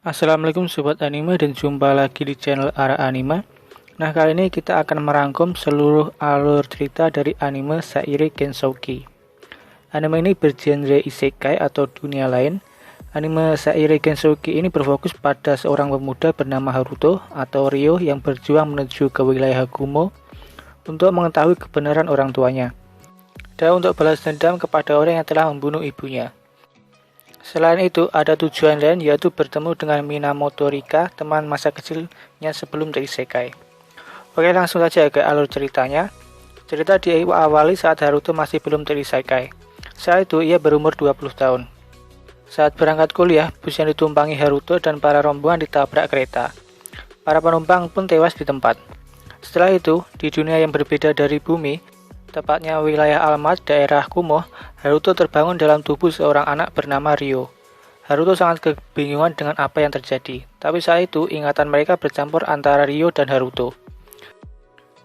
Assalamualaikum Sobat Anime dan jumpa lagi di channel Ara Anime. Nah, kali ini kita akan merangkum seluruh alur cerita dari anime Sairi Gensouki. Anime ini bergenre isekai atau dunia lain. Anime Sairi Gensouki ini berfokus pada seorang pemuda bernama Haruto atau Ryo yang berjuang menuju ke wilayah Kumo untuk mengetahui kebenaran orang tuanya dan untuk balas dendam kepada orang yang telah membunuh ibunya. Selain itu, ada tujuan lain yaitu bertemu dengan Minamoto Rika, teman masa kecilnya sebelum jadi isekai. Oke, langsung saja ke alur ceritanya. Cerita diawali saat Haruto masih belum jadi isekai. Saat itu, ia berumur 20 tahun. Saat berangkat kuliah, bus yang ditumpangi Haruto dan para rombongan ditabrak kereta. Para penumpang pun tewas di tempat. Setelah itu, di dunia yang berbeda dari bumi, tepatnya wilayah Almat, daerah Kumo, Haruto terbangun dalam tubuh seorang anak bernama Ryo. Haruto sangat kebingungan dengan apa yang terjadi, tapi saat itu ingatan mereka bercampur antara Ryo dan Haruto.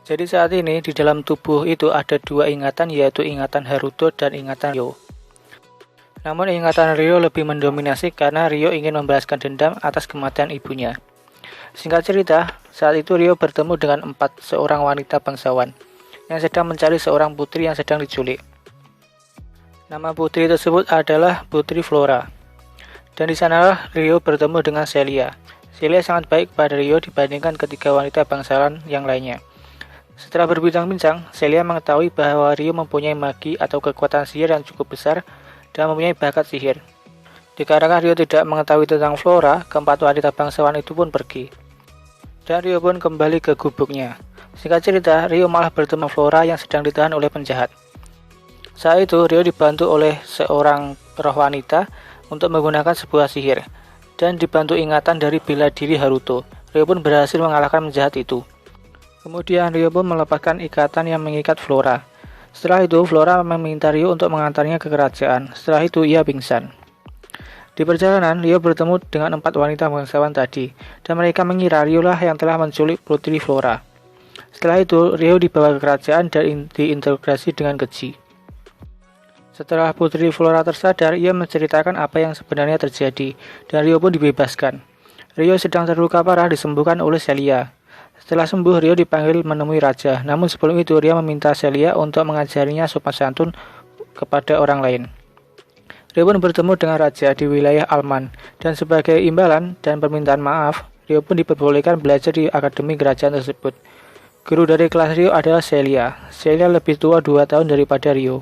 Jadi saat ini di dalam tubuh itu ada dua ingatan, yaitu ingatan Haruto dan ingatan Ryo. Namun ingatan Ryo lebih mendominasi karena Ryo ingin membalaskan dendam atas kematian ibunya. Singkat cerita, saat itu Ryo bertemu dengan seorang wanita bangsawan yang sedang mencari seorang putri yang sedang diculik. Nama putri tersebut adalah Putri Flora. Dan di sanalah Ryo bertemu dengan Celia. Celia sangat baik pada Ryo dibandingkan ketiga wanita bangsawan yang lainnya. Setelah berbincang-bincang, Celia mengetahui bahwa Ryo mempunyai magi atau kekuatan sihir yang cukup besar dan mempunyai bakat sihir. Dikarenakan Ryo tidak mengetahui tentang Flora, keempat wanita bangsawan itu pun pergi. Dan Ryo pun kembali ke gubuknya. Singkat cerita, Ryo malah bertemu Flora yang sedang ditahan oleh penjahat. Saat itu, Ryo dibantu oleh seorang roh wanita untuk menggunakan sebuah sihir, dan dibantu ingatan dari bela diri Haruto. Ryo pun berhasil mengalahkan penjahat itu. Kemudian Ryo pun melepaskan ikatan yang mengikat Flora. Setelah itu, Flora meminta Ryo untuk mengantarnya ke kerajaan. Setelah itu, ia pingsan. Di perjalanan, Ryo bertemu dengan 4 wanita bangsawan tadi, dan mereka mengira Ryo lah yang telah menculik Putri Flora. Setelah itu, Ryo dibawa ke kerajaan dan diinterogasi dengan keji. Setelah Putri Flora tersadar, ia menceritakan apa yang sebenarnya terjadi, dan Ryo pun dibebaskan. Ryo sedang terluka parah disembuhkan oleh Celia. Setelah sembuh, Ryo dipanggil menemui raja, namun sebelum itu Ryo meminta Celia untuk mengajarinya sopan santun kepada orang lain. Ryo pun bertemu dengan raja di wilayah Alman, dan sebagai imbalan dan permintaan maaf, Ryo pun diperbolehkan belajar di akademi kerajaan tersebut. Guru dari kelas Ryo adalah Celia. Celia lebih tua 2 tahun daripada Ryo.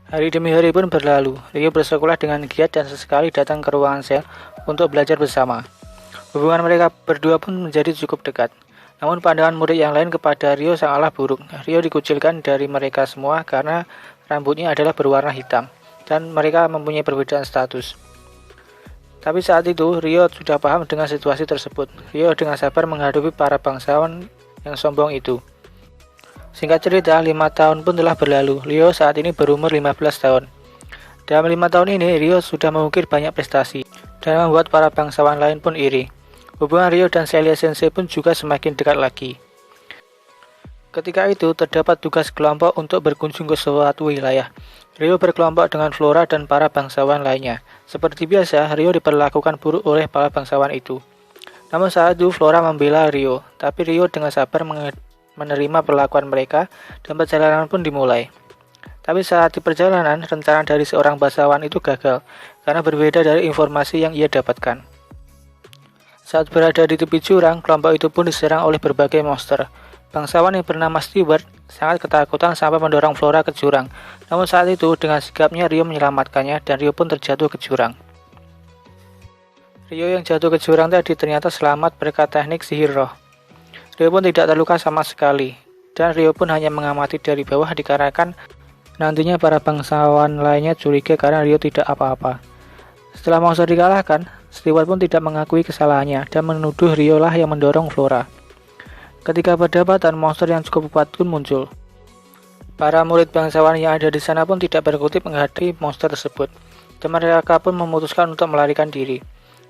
Hari demi hari pun berlalu. Ryo bersekolah dengan giat dan sesekali datang ke ruangan sel untuk belajar bersama. Hubungan mereka berdua pun menjadi cukup dekat. Namun pandangan murid yang lain kepada Ryo sangatlah buruk. Ryo dikucilkan dari mereka semua karena rambutnya adalah berwarna hitam, dan mereka mempunyai perbedaan status. Tapi saat itu, Ryo sudah paham dengan situasi tersebut. Ryo dengan sabar menghadapi para bangsawan yang sombong itu. Singkat cerita, 5 tahun pun telah berlalu. Ryo saat ini berumur 15 tahun. Dalam 5 tahun ini, Ryo sudah mengukir banyak prestasi dan membuat para bangsawan lain pun iri. Hubungan Ryo dan Celia Sensei pun juga semakin dekat lagi. Ketika itu, terdapat tugas kelompok untuk berkunjung ke suatu wilayah. Ryo berkelompok dengan Flora dan para bangsawan lainnya. Seperti biasa, Ryo diperlakukan buruk oleh para bangsawan itu. Namun saat itu Flora membela Ryo, tapi Ryo dengan sabar menerima perlakuan mereka dan perjalanan pun dimulai. Tapi saat di perjalanan, rencana dari seorang bangsawan itu gagal karena berbeda dari informasi yang ia dapatkan. Saat berada di tepi jurang, kelompok itu pun diserang oleh berbagai monster. Bangsawan yang bernama Stewart sangat ketakutan sampai mendorong Flora ke jurang. Namun saat itu dengan sigapnya Ryo menyelamatkannya dan Ryo pun terjatuh ke jurang. Ryo yang jatuh ke jurang tadi ternyata selamat berkat teknik sihir roh. Ryo pun tidak terluka sama sekali, dan Ryo pun hanya mengamati dari bawah dikarenakan nantinya para bangsawan lainnya curiga karena Ryo tidak apa-apa. Setelah monster dikalahkan, Stewart pun tidak mengakui kesalahannya dan menuduh Ryo lah yang mendorong Flora. Ketika berdapatan, monster yang cukup kuat pun muncul. Para murid bangsawan yang ada di sana pun tidak berkutik menghadapi monster tersebut, dan mereka pun memutuskan untuk melarikan diri.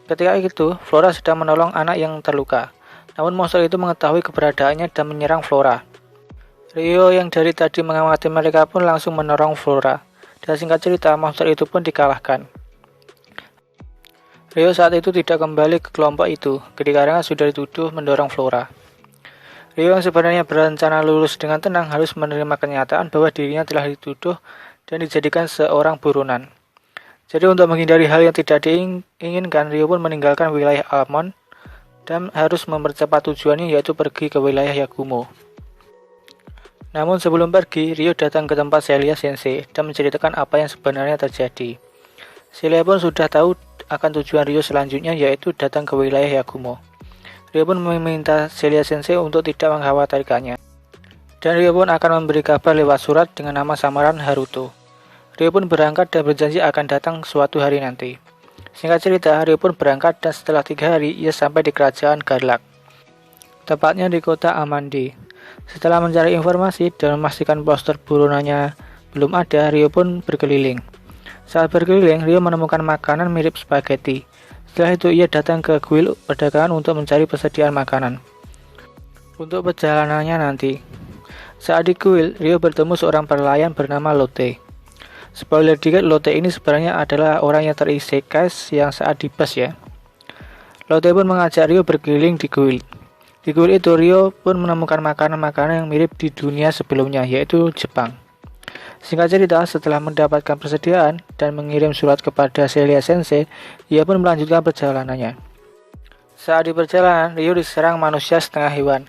Ketika itu, Flora sedang menolong anak yang terluka. Namun monster itu mengetahui keberadaannya dan menyerang Flora. Ryo yang dari tadi mengamati mereka pun langsung menolong Flora. Dan singkat cerita, monster itu pun dikalahkan. Rio saat itu tidak kembali ke kelompok itu, dikarenakan sudah dituduh mendorong Flora. Rio yang sebenarnya berencana lulus dengan tenang harus menerima kenyataan bahwa dirinya telah dituduh dan dijadikan seorang buronan. Jadi untuk menghindari hal yang tidak diinginkan, Rio pun meninggalkan wilayah Almond dan harus mempercepat tujuannya, yaitu pergi ke wilayah Yakumo. Namun sebelum pergi, Rio datang ke tempat Celia Sensei dan menceritakan apa yang sebenarnya terjadi. Celia pun sudah tahu akan tujuan Rio selanjutnya, yaitu datang ke wilayah Yakumo. Rio pun meminta Celia Sensei untuk tidak mengkhawatirkannya. Dan Rio pun akan memberi kabar lewat surat dengan nama samaran Haruto. Rio pun berangkat dan berjanji akan datang suatu hari nanti. Singkat cerita, Rio pun berangkat dan setelah 3 hari, ia sampai di kerajaan Garlak. Tepatnya di kota Amandi. Setelah mencari informasi dan memastikan poster buronannya belum ada, Rio pun berkeliling. Saat berkeliling, Rio menemukan makanan mirip spaghetti. Setelah itu, ia datang ke kuil perdagangan untuk mencari persediaan makanan untuk perjalanannya nanti. Saat di kuil, Rio bertemu seorang pelayan bernama Lotte. Spoiler dikit, Lotte ini sebenarnya adalah orang yang terisekai yang saat di bus ya. Lotte pun mengajak Rio berkeliling di kuil. Di kuil itu, Rio pun menemukan makanan-makanan yang mirip di dunia sebelumnya, yaitu Jepang. Singkat cerita, setelah mendapatkan persediaan dan mengirim surat kepada Celia Sensei, ia pun melanjutkan perjalanannya. Saat di perjalanan, Rio diserang manusia setengah hewan.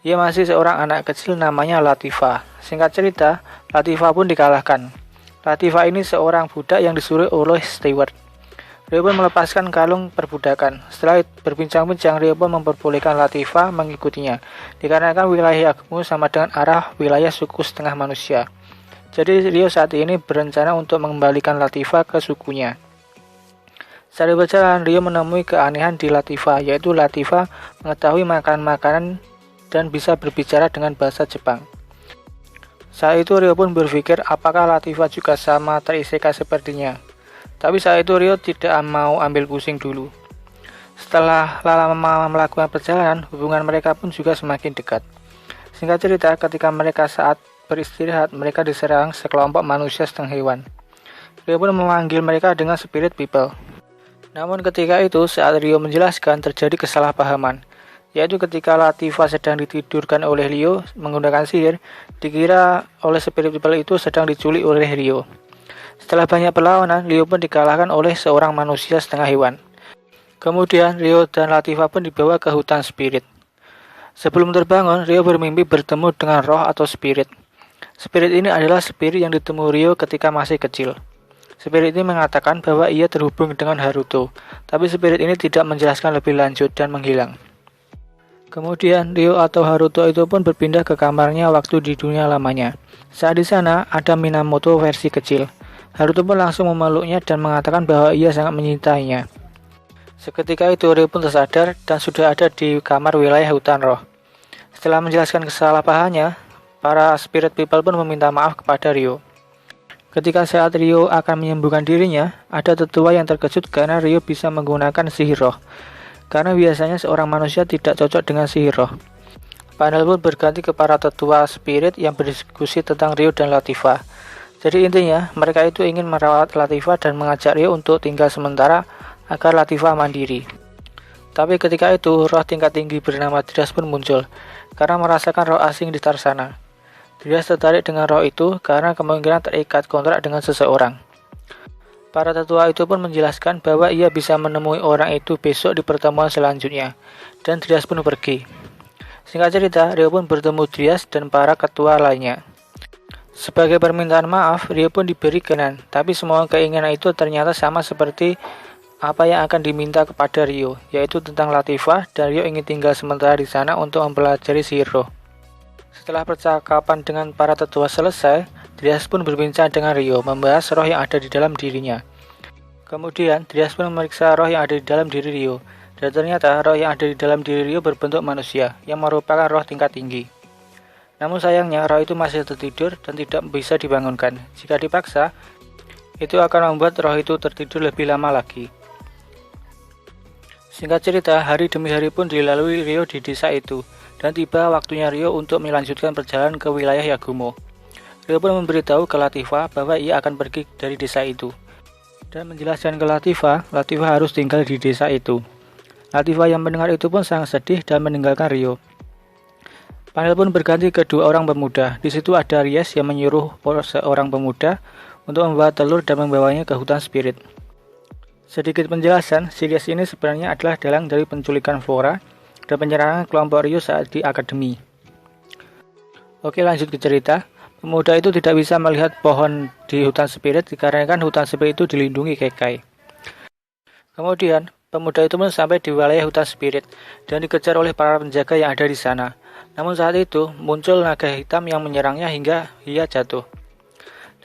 Ia masih seorang anak kecil namanya Latifa. Singkat cerita, Latifa pun dikalahkan. Latifa ini seorang budak yang disuruh oleh steward. Rio pun melepaskan kalung perbudakan. Setelah berbincang-bincang, Rio pun memperbolehkan Latifa mengikutinya, dikarenakan wilayah Yakumo sama dengan arah wilayah suku setengah manusia. Jadi Rio saat ini berencana untuk mengembalikan Latifa ke sukunya. Saat berjalan, Rio menemui keanehan di Latifa, yaitu Latifa mengetahui makanan-makanan dan bisa berbicara dengan bahasa Jepang. Saat itu Rio pun berpikir apakah Latifa juga sama terisekai sepertinya. Tapi saat itu Rio tidak mau ambil pusing dulu. Setelah lama melakukan perjalanan, hubungan mereka pun juga semakin dekat. Singkat cerita, ketika mereka saat beristirahat, mereka diserang sekelompok manusia setengah hewan. Rio pun memanggil mereka dengan spirit people. Namun ketika itu, saat Rio menjelaskan, terjadi kesalahpahaman, yaitu ketika Latifa sedang ditidurkan oleh Rio menggunakan sihir, dikira oleh spirit people itu sedang diculik oleh Rio. Setelah banyak perlawanan, Rio pun dikalahkan oleh seorang manusia setengah hewan. Kemudian, Rio dan Latifa pun dibawa ke hutan spirit. Sebelum terbangun, Rio bermimpi bertemu dengan roh atau spirit. Spirit ini adalah spirit yang ditemui Rio ketika masih kecil. Spirit ini mengatakan bahwa ia terhubung dengan Haruto, tapi spirit ini tidak menjelaskan lebih lanjut dan menghilang. Kemudian, Rio atau Haruto itu pun berpindah ke kamarnya waktu di dunia lamanya. Saat di sana, ada Minamoto versi kecil. Haruto pun langsung memeluknya dan mengatakan bahwa ia sangat menyintainya. Seketika itu Rio pun tersadar dan sudah ada di kamar wilayah hutan roh. Setelah menjelaskan kesalahpahamannya, para spirit people pun meminta maaf kepada Rio. Ketika saat Rio akan menyembuhkan dirinya, ada tetua yang terkejut karena Rio bisa menggunakan sihir roh. Karena biasanya seorang manusia tidak cocok dengan sihir roh. Panel pun berganti ke para tetua spirit yang berdiskusi tentang Rio dan Latifa. Jadi intinya, mereka itu ingin merawat Latifa dan mengajak Rio untuk tinggal sementara agar Latifa mandiri. Tapi ketika itu, roh tingkat tinggi bernama Drias pun muncul, karena merasakan roh asing di sana. Drias tertarik dengan roh itu karena kemungkinan terikat kontrak dengan seseorang. Para tetua itu pun menjelaskan bahwa ia bisa menemui orang itu besok di pertemuan selanjutnya, dan Drias pun pergi. Singkat cerita, Rio pun bertemu Drias dan para ketua lainnya. Sebagai permintaan maaf, Rio pun diberi kenan, tapi semua keinginan itu ternyata sama seperti apa yang akan diminta kepada Rio, yaitu tentang Latifa, dan Rio ingin tinggal sementara di sana untuk mempelajari sihir roh. Setelah percakapan dengan para tetua selesai, Drias pun berbincang dengan Rio, membahas roh yang ada di dalam dirinya. Kemudian, Drias pun memeriksa roh yang ada di dalam diri Rio, dan ternyata roh yang ada di dalam diri Rio berbentuk manusia, yang merupakan roh tingkat tinggi. Namun sayangnya, roh itu masih tertidur dan tidak bisa dibangunkan. Jika dipaksa, itu akan membuat roh itu tertidur lebih lama lagi. Singkat cerita, hari demi hari pun dilalui Rio di desa itu, dan tiba waktunya Rio untuk melanjutkan perjalanan ke wilayah Yakumo. Rio pun memberitahu ke Latifa bahwa ia akan pergi dari desa itu. dan menjelaskan ke Latifah harus tinggal di desa itu. Latifah yang mendengar itu pun sangat sedih dan meninggalkan Rio. Panel pun berganti ke dua orang pemuda. Di situ ada Ries yang menyuruh seorang pemuda untuk membawa telur dan membawanya ke hutan spirit. Sedikit penjelasan, si Ries ini sebenarnya adalah dalang dari penculikan Flora dan penyerangan kelompok Rio saat di akademi. Oke, lanjut ke cerita. Pemuda itu tidak bisa melihat pohon di hutan spirit dikarenakan hutan spirit itu dilindungi Kekai. Kemudian, pemuda itu pun sampai di wilayah hutan spirit dan dikejar oleh para penjaga yang ada di sana. Namun saat itu, muncul naga hitam yang menyerangnya hingga ia jatuh.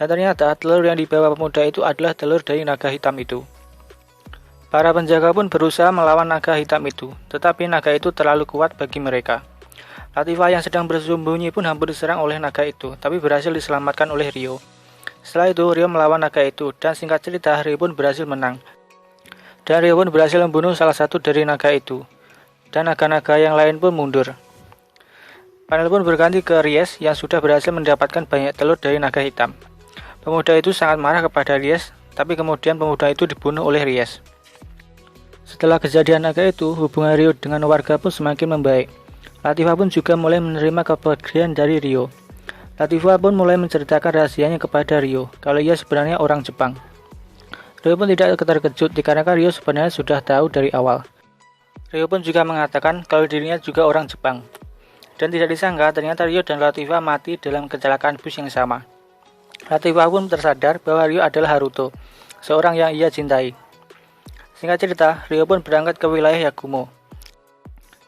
Dan ternyata telur yang dibawa pemuda itu adalah telur dari naga hitam itu. Para penjaga pun berusaha melawan naga hitam itu, tetapi naga itu terlalu kuat bagi mereka. Latifah yang sedang bersembunyi pun hampir diserang oleh naga itu, tapi berhasil diselamatkan oleh Rio. Setelah itu, Rio melawan naga itu, dan singkat cerita, Rio pun berhasil menang. Dan Rio pun berhasil membunuh salah satu dari naga itu, dan naga-naga yang lain pun mundur. Panel pun berganti ke Ries yang sudah berhasil mendapatkan banyak telur dari naga hitam. Pemuda itu sangat marah kepada Ries, tapi kemudian pemuda itu dibunuh oleh Ries. Setelah kejadian naga itu, hubungan Rio dengan warga pun semakin membaik. Latifah pun juga mulai menerima kepergian dari Rio. Latifah pun mulai menceritakan rahasianya kepada Rio, kalau ia sebenarnya orang Jepang. Rio pun tidak terkejut dikarenakan Rio sebenarnya sudah tahu dari awal. Rio pun juga mengatakan kalau dirinya juga orang Jepang. Dan tidak disangka ternyata Rio dan Latifah mati dalam kecelakaan bus yang sama. Latifah pun tersadar bahwa Rio adalah Haruto, seorang yang ia cintai. Singkat cerita, Rio pun berangkat ke wilayah Yakumo.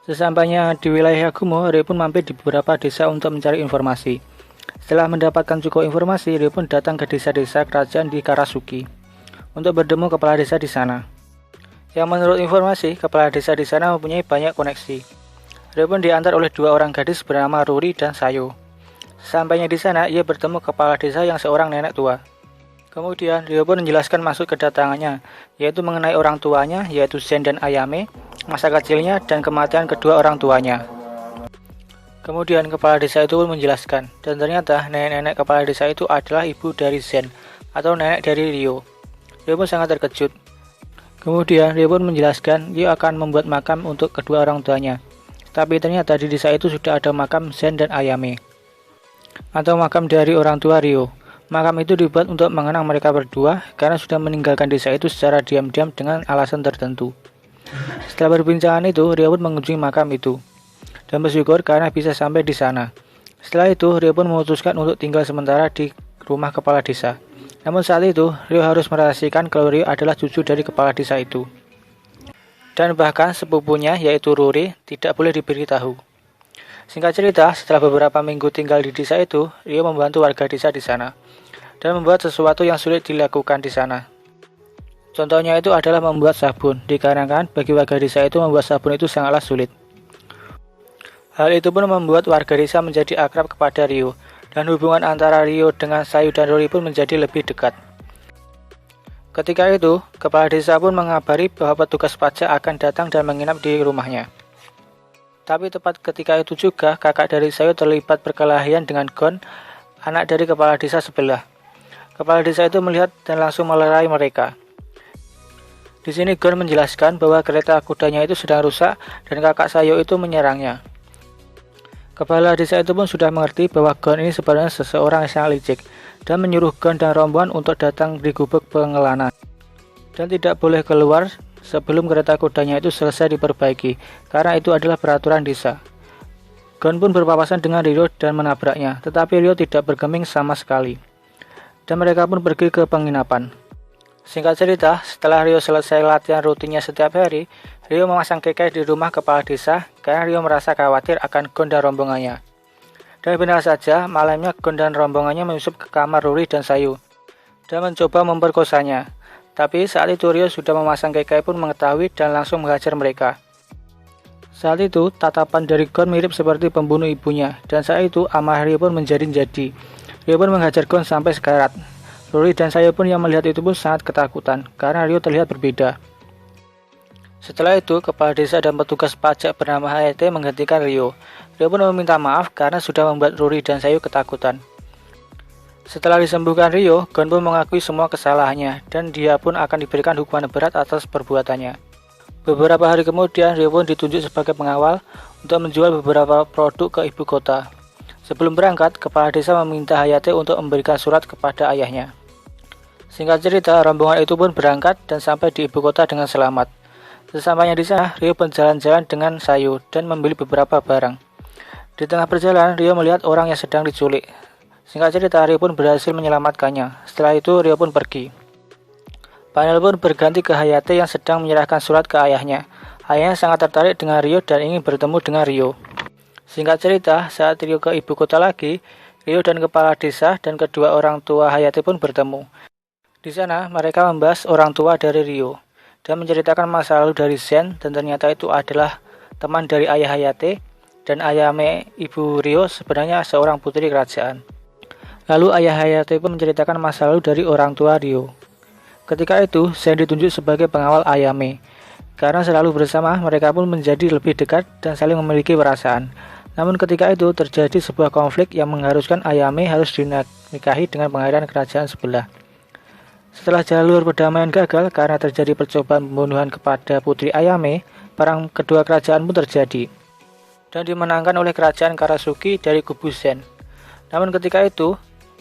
Sesampainya di wilayah Yakumo, Rio pun mampir di beberapa desa untuk mencari informasi. Setelah mendapatkan cukup informasi, Rio pun datang ke desa-desa kerajaan di Karasuki untuk bertemu kepala desa di sana. Yang menurut informasi, kepala desa di sana mempunyai banyak koneksi. Rio pun diantar oleh dua orang gadis bernama Ruri dan Sayo. Sesampainya di sana, ia bertemu kepala desa yang seorang nenek tua. Kemudian, Rio pun menjelaskan maksud kedatangannya, yaitu mengenai orang tuanya, yaitu Zen dan Ayame, masa kecilnya, dan kematian kedua orang tuanya. Kemudian, kepala desa itu pun menjelaskan, dan ternyata nenek-nenek kepala desa itu adalah ibu dari Zen, atau nenek dari Rio. Rio pun sangat terkejut. Kemudian, Rio pun menjelaskan, Rio akan membuat makam untuk kedua orang tuanya. Tapi ternyata di desa itu sudah ada makam Zen dan Ayame, atau makam dari orang tua Rio. Makam itu dibuat untuk mengenang mereka berdua karena sudah meninggalkan desa itu secara diam-diam dengan alasan tertentu. Setelah perbincangan itu, Rio pun mengunjungi makam itu dan bersyukur karena bisa sampai di sana. Setelah itu, Rio pun memutuskan untuk tinggal sementara di rumah kepala desa. Namun saat itu, Rio harus merahasiakan kalau Rio adalah cucu dari kepala desa itu. Dan bahkan sepupunya, yaitu Ruri, tidak boleh diberitahu. Singkat cerita, setelah beberapa minggu tinggal di desa itu, Rio membantu warga desa di sana dan membuat sesuatu yang sulit dilakukan di sana. Contohnya itu adalah membuat sabun, dikarenakan bagi warga desa itu membuat sabun itu sangatlah sulit. Hal itu pun membuat warga desa menjadi akrab kepada Rio, dan hubungan antara Rio dengan Sayu dan Ruri pun menjadi lebih dekat. Ketika itu, kepala desa pun mengabari bahwa petugas pajak akan datang dan menginap di rumahnya. Tapi tepat ketika itu juga, kakak dari Sayu terlibat perkelahian dengan Gon, anak dari kepala desa sebelah. Kepala desa itu melihat dan langsung melerai mereka. Di sini Gon menjelaskan bahwa kereta kudanya itu sedang rusak dan kakak Sayu itu menyerangnya. Kepala desa itu pun sudah mengerti bahwa Gon ini sebenarnya seseorang yang sangat licik dan menyuruh Gon dan rombongan untuk datang di gubuk pengelana dan tidak boleh keluar sebelum kereta kudanya itu selesai diperbaiki, karena itu adalah peraturan desa. Gon pun berpapasan dengan Rio dan menabraknya, tetapi Rio tidak bergeming sama sekali. Dan mereka pun pergi ke penginapan. Singkat cerita, setelah Rio selesai latihan rutinnya setiap hari, Rio memasang Kekai di rumah kepala desa karena Rio merasa khawatir akan Gon dan rombongannya. Dan benar saja, malamnya Gon dan rombongannya menyusup ke kamar Ruri dan Sayu dan mencoba memperkosanya. Tapi saat itu Rio sudah memasang Kekai pun mengetahui dan langsung menghajar mereka. Saat itu tatapan dari Gon mirip seperti pembunuh ibunya, dan saat itu amarah Rio pun menjadi-jadi. Rio pun menghajar Gon sampai sekarat. Ruri dan Sayu pun yang melihat itu pun sangat ketakutan karena Rio terlihat berbeda. Setelah itu kepala desa dan petugas pajak bernama Hayate menggantikan Rio. Rio pun meminta maaf karena sudah membuat Ruri dan Sayu ketakutan. Setelah disembuhkan Ryo, Gon pun mengakui semua kesalahannya dan dia pun akan diberikan hukuman berat atas perbuatannya. Beberapa hari kemudian, Ryo pun ditunjuk sebagai pengawal untuk menjual beberapa produk ke ibu kota. Sebelum berangkat, kepala desa meminta Hayate untuk memberikan surat kepada ayahnya. Singkat cerita, rombongan itu pun berangkat dan sampai di ibu kota dengan selamat. Sesampainya di sana, Ryo berjalan-jalan dengan Sayu dan membeli beberapa barang. Di tengah perjalanan, Ryo melihat orang yang sedang diculik. Singkat cerita, Ryo pun berhasil menyelamatkannya. Setelah itu, Ryo pun pergi. Panel pun berganti ke Hayate yang sedang menyerahkan surat ke ayahnya. Ayahnya sangat tertarik dengan Ryo dan ingin bertemu dengan Ryo. Singkat cerita, saat Ryo ke ibu kota lagi, Ryo dan kepala desa dan kedua orang tua Hayate pun bertemu. Di sana, mereka membahas orang tua dari Ryo dan menceritakan masa lalu dari Zen, dan ternyata itu adalah teman dari ayah Hayate, dan Ayame ibu Ryo sebenarnya seorang putri kerajaan. Lalu ayah Hayate pun menceritakan masa lalu dari orang tua Ryo. Ketika itu, Zen ditunjuk sebagai pengawal Ayame. Karena selalu bersama, mereka pun menjadi lebih dekat dan saling memiliki perasaan. Namun ketika itu terjadi sebuah konflik yang mengharuskan Ayame harus dinikahi dengan pangeran kerajaan sebelah. Setelah jalur perdamaian gagal karena terjadi percobaan pembunuhan kepada putri Ayame, perang kedua kerajaan pun terjadi dan dimenangkan oleh kerajaan Karasuki dari kubu Zen. Namun ketika itu,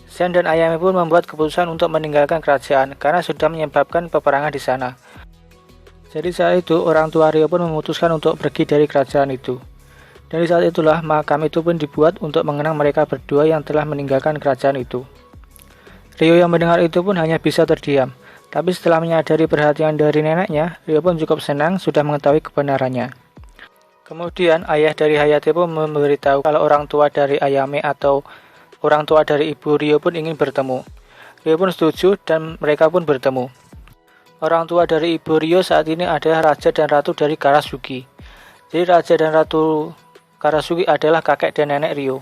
Zen dan Ayame pun membuat keputusan untuk meninggalkan kerajaan karena sudah menyebabkan peperangan di sana. Jadi saat itu orang tua Ryo pun memutuskan untuk pergi dari kerajaan itu. Dari saat itulah makam itu pun dibuat untuk mengenang mereka berdua yang telah meninggalkan kerajaan itu. Ryo yang mendengar itu pun hanya bisa terdiam. Tapi setelah menyadari perhatian dari neneknya, Ryo pun cukup senang sudah mengetahui kebenarannya. Kemudian ayah dari Hayate pun memberitahu kalau orang tua dari Ayame atau orang tua dari ibu Ryo pun ingin bertemu. Ryo pun setuju dan mereka pun bertemu. Orang tua dari ibu Ryo saat ini adalah Raja dan Ratu dari Karasuki. Jadi Raja dan Ratu Karasuki adalah kakek dan nenek Ryo.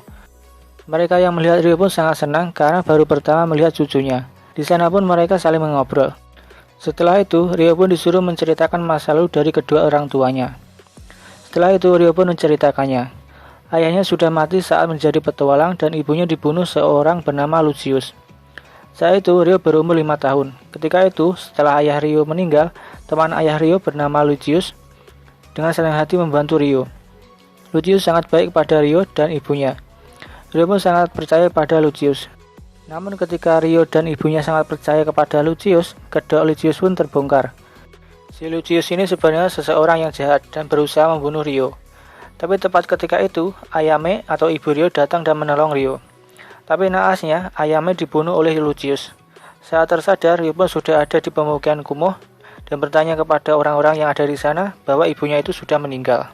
Mereka yang melihat Ryo pun sangat senang karena baru pertama melihat cucunya. Di sana pun mereka saling mengobrol. Setelah itu, Ryo pun disuruh menceritakan masa lalu dari kedua orang tuanya. Setelah itu, Ryo pun menceritakannya. Ayahnya sudah mati saat menjadi petualang dan ibunya dibunuh seorang bernama Lucius. Saat itu Ryo berumur 5 tahun. Ketika itu, setelah ayah Ryo meninggal, teman ayah Ryo bernama Lucius dengan senang hati membantu Ryo. Lucius sangat baik pada Ryo dan ibunya. Ryo pun sangat percaya pada Lucius. Namun ketika Ryo dan ibunya sangat percaya kepada Lucius, kedok Lucius pun terbongkar. Si Lucius ini sebenarnya seseorang yang jahat dan berusaha membunuh Ryo. Tapi tepat ketika itu, Ayame atau ibu Ryo datang dan menolong Ryo. Tapi naasnya, Ayame dibunuh oleh Lucius. Saat tersadar, Ryo pun sudah ada di pemukiman kumuh dan bertanya kepada orang-orang yang ada di sana bahwa ibunya itu sudah meninggal.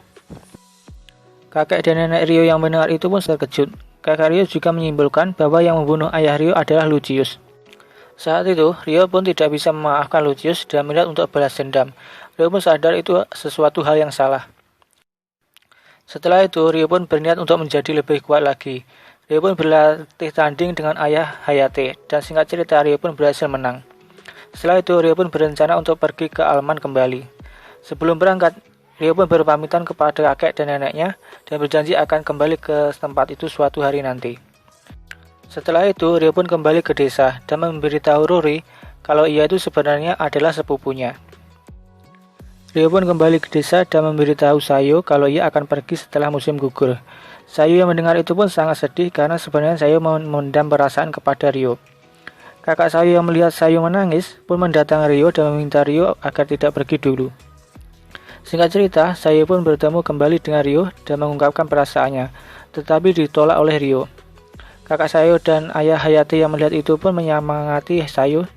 Kakek dan nenek Ryo yang mendengar itu pun terkejut. Kakek Ryo juga menyimpulkan bahwa yang membunuh ayah Ryo adalah Lucius. Saat itu, Ryo pun tidak bisa memaafkan Lucius dan melihat untuk balas dendam. Ryo pun sadar itu sesuatu hal yang salah. Setelah itu, Ryo pun berniat untuk menjadi lebih kuat lagi. Ryo pun berlatih tanding dengan ayah Hayate, dan singkat cerita Ryo pun berhasil menang. Setelah itu, Ryo pun berencana untuk pergi ke Alman kembali. Sebelum berangkat, Ryo pun berpamitan kepada kakek dan neneknya, dan berjanji akan kembali ke tempat itu suatu hari nanti. Setelah itu, Ryo pun kembali ke desa, dan memberitahu Rory kalau ia itu sebenarnya adalah sepupunya. Ryo pun kembali ke desa dan memberitahu Sayu kalau ia akan pergi setelah musim gugur. Sayu yang mendengar itu pun sangat sedih karena sebenarnya Sayu memendam perasaan kepada Ryo. Kakak Sayu yang melihat Sayu menangis pun mendatangi Ryo dan meminta Ryo agar tidak pergi dulu. Singkat cerita, Sayu pun bertemu kembali dengan Ryo dan mengungkapkan perasaannya, tetapi ditolak oleh Ryo. Kakak Sayu dan ayah Hayate yang melihat itu pun menyemangati Sayu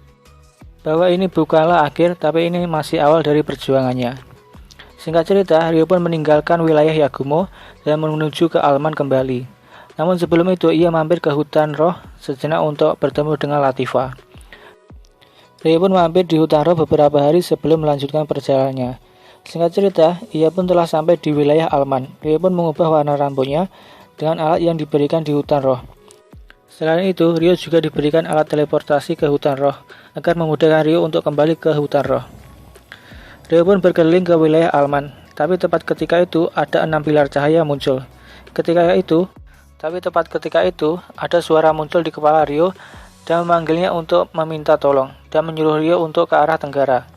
bahwa ini bukanlah akhir, tapi ini masih awal dari perjuangannya. Singkat cerita, Ryo pun meninggalkan wilayah Yagumo dan menuju ke Alman kembali. Namun sebelum itu, ia mampir ke hutan roh sejenak untuk bertemu dengan Latifah. Ryo pun mampir di hutan roh beberapa hari sebelum melanjutkan perjalanannya. Singkat cerita, ia pun telah sampai di wilayah Alman. Ryo pun mengubah warna rambutnya dengan alat yang diberikan di hutan roh. Selain itu, Ryo juga diberikan alat teleportasi ke hutan roh agar memudahkan Ryo untuk kembali ke hutan roh. Ryo pun berkeliling ke wilayah Alman, tapi tepat ketika itu ada 6 pilar cahaya muncul. Tepat ketika itu, ada suara muncul di kepala Ryo dan memanggilnya untuk meminta tolong dan menyuruh Ryo untuk ke arah tenggara.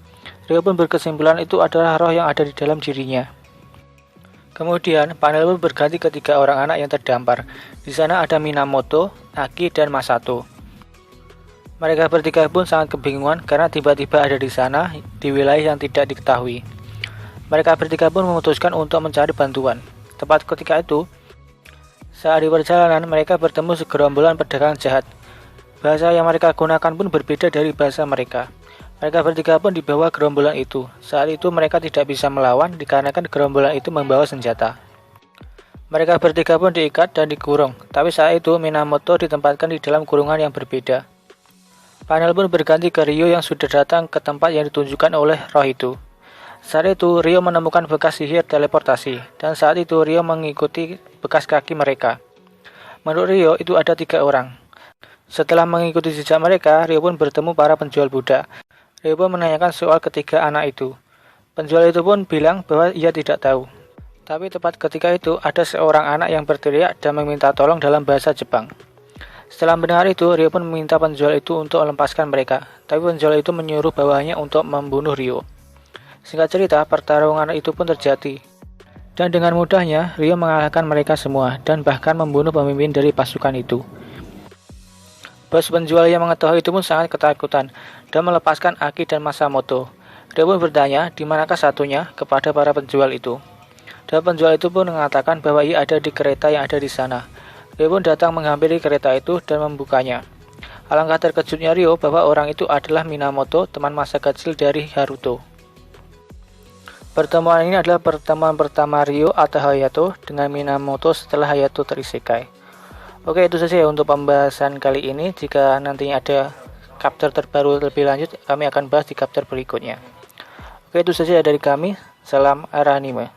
Ryo pun berkesimpulan itu adalah roh yang ada di dalam dirinya. Kemudian, panel pun berganti ke 3 orang anak yang terdampar. Di sana ada Minamoto, Aki, dan Masato. Mereka bertiga pun sangat kebingungan karena tiba-tiba ada di sana di wilayah yang tidak diketahui. Mereka bertiga pun memutuskan untuk mencari bantuan. Tepat ketika itu, saat di perjalanan mereka bertemu segerombolan pedagang jahat. Bahasa yang mereka gunakan pun berbeda dari bahasa mereka. Mereka bertiga pun dibawa gerombolan itu. Saat itu mereka tidak bisa melawan dikarenakan gerombolan itu membawa senjata. Mereka bertiga pun diikat dan dikurung, tapi saat itu Minamoto ditempatkan di dalam kurungan yang berbeda. Panel pun berganti ke Ryo yang sudah datang ke tempat yang ditunjukkan oleh roh itu. Saat itu Ryo menemukan bekas sihir teleportasi, dan saat itu Ryo mengikuti bekas kaki mereka. Menurut Ryo itu ada 3 orang. Setelah mengikuti jejak mereka, Ryo pun bertemu para penjual budak. Ryo pun menanyakan soal ketiga anak itu. Penjual itu pun bilang bahwa ia tidak tahu. Tapi tepat ketika itu ada seorang anak yang berteriak dan meminta tolong dalam bahasa Jepang. Setelah mendengar itu, Ryo pun meminta penjual itu untuk melepaskan mereka. Tapi penjual itu menyuruh bawahannya untuk membunuh Ryo. Singkat cerita, pertarungan itu pun terjadi. Dan dengan mudahnya, Ryo mengalahkan mereka semua dan bahkan membunuh pemimpin dari pasukan itu. Bos penjual yang mengetahui itu pun sangat ketakutan dan melepaskan Aki dan Masamoto. Ryo pun bertanya di manakah satunya kepada para penjual itu. Dan penjual itu pun mengatakan bahwa ia ada di kereta yang ada di sana. Ryo pun datang menghampiri kereta itu dan membukanya. Alangkah terkejutnya Ryo bahwa orang itu adalah Minamoto, teman masa kecil dari Haruto. Pertemuan ini adalah pertemuan pertama Ryo atau Hayato dengan Minamoto setelah Hayato terisekai. Oke, itu saja ya untuk pembahasan kali ini. Jika nantinya ada chapter terbaru lebih lanjut, kami akan bahas di chapter berikutnya. Oke, itu saja dari kami. Salam arah anime.